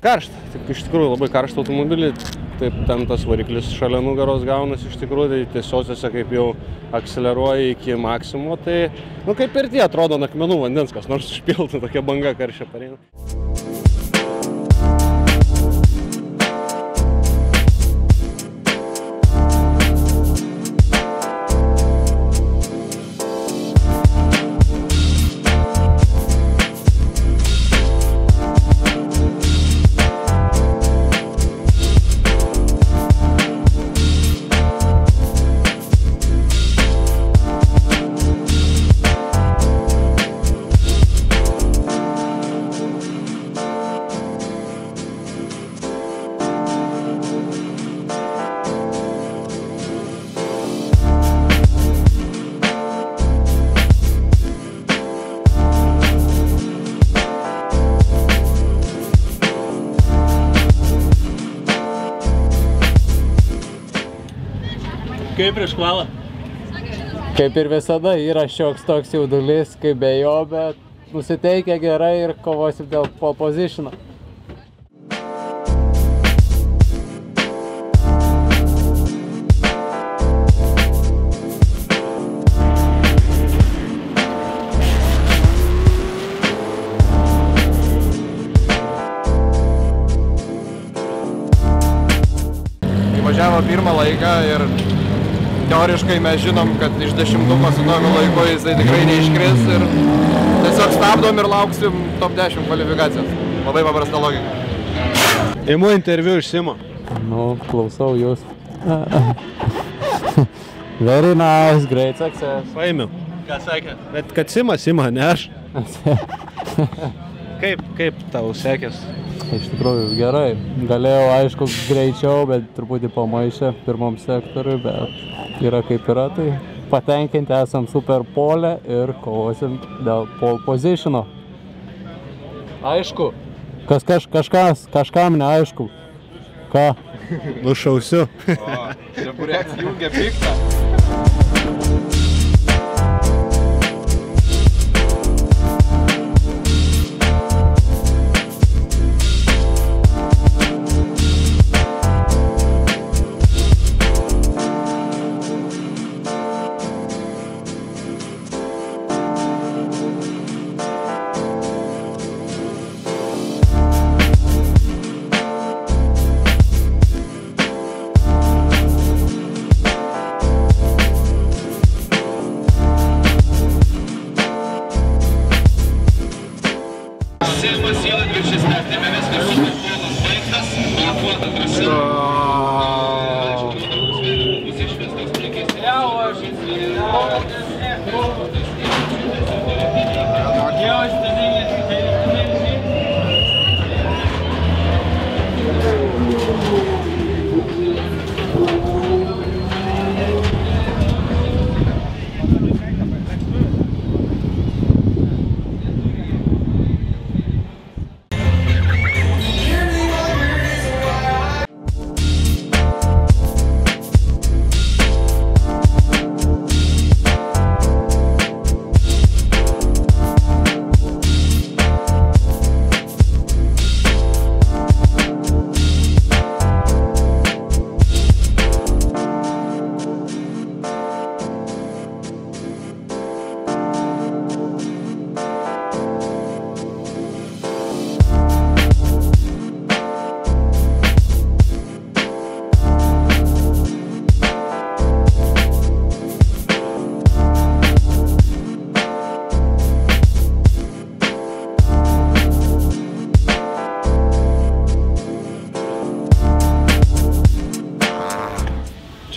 karšta, tik iš tikrųjų labai karšta automobilį, taip ten tas variklis šalia nugaros gaunasi iš tikrųjų, tai tiesiosiuose kaip jau akseleruoja iki maksimumo, tai, nu kaip ir tie atrodo akmenų vandens, kas nors užpiltų, tokia banga karščia pareina. Kaip prieš kvalą? Kaip ir visada yra šioks toks jaudulys, kaip be jo, bet nusiteikę gerai ir kovosim dėl pole positiono. Įvažiavo pirmą laiką ir teoriškai mes žinom, kad iš 10-ko su tokiu laiku jisai tikrai neiškris ir tiesiog stabdom ir lauksim top 10 kvalifikacijos. Labai paprasta logika. Imu interviu iš Simo. Nu, klausau jūs. Very nice, great success. Paėmiau. Ką sakė? Bet kad Simas ima, ne aš. Kaip tau sekės? Iš tikrųjų gerai. Galėjau, aišku, greičiau, bet truputį pamaišė pirmam sektoriui, bet yra kaip yra, tai patenkinti esam super pole ir kovosim dėl pole positiono. Aišku. Kažkam neaišku. Ką? Nušausiu. O, čia burėks jungia piktą.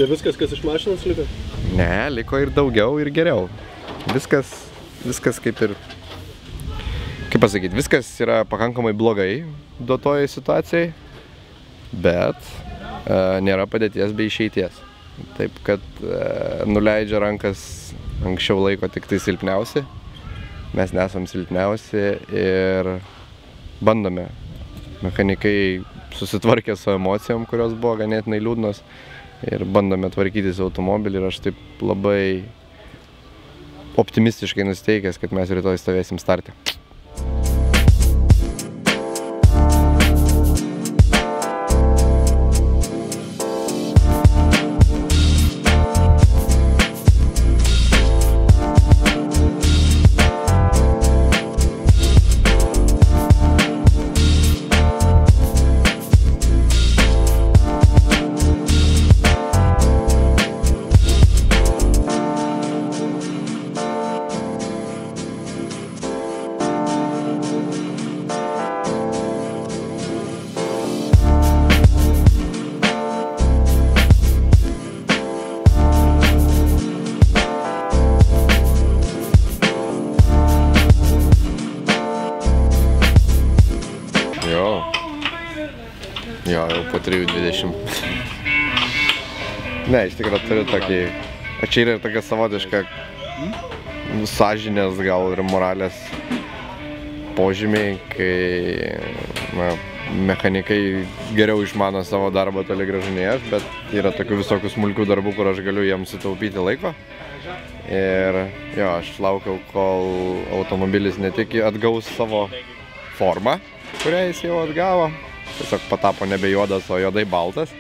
Čia viskas, kas iš mašinos liko? Ne, liko ir daugiau, ir geriau. Viskas kaip ir... Kaip pasakyti, viskas yra pakankamai blogai duotojai situacijai, bet nėra padėties bei išeities. Taip, kad nuleidžia rankas anksčiau laiko tik tai silpniausi. Mes nesam silpniausi ir bandome. Mechanikai susitvarkė su emocijom, kurios buvo ganėtinai liūdnos. Ir bandome tvarkytis automobilį ir aš taip labai optimistiškai nusiteikęs, kad mes rytoj stovėsim starte. Jo, jau po 3:20. Ne, iš tikrųjų turiu tokį... Čia yra tokia savotiška sąžinės gal ir moralės požymiai, kai mechanikai geriau išmano savo darbą toli gražu nei aš, bet yra tokių visokių smulkių darbų, kur aš galiu jiems sutaupyti laiko. Ir jo, aš laukiau, kol automobilis ne tik atgaus savo formą, kurią jis jau atgavo, tiesiog patapo nebe juodas, o juodai baltas,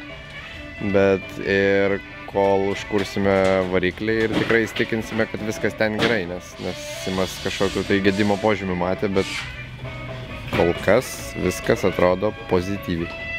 bet ir kol užkursime variklį ir tikrai įstikinsime, kad viskas ten gerai, nes Simas kažkokių tai gedimo požymių matė, bet kol kas viskas atrodo pozityviai.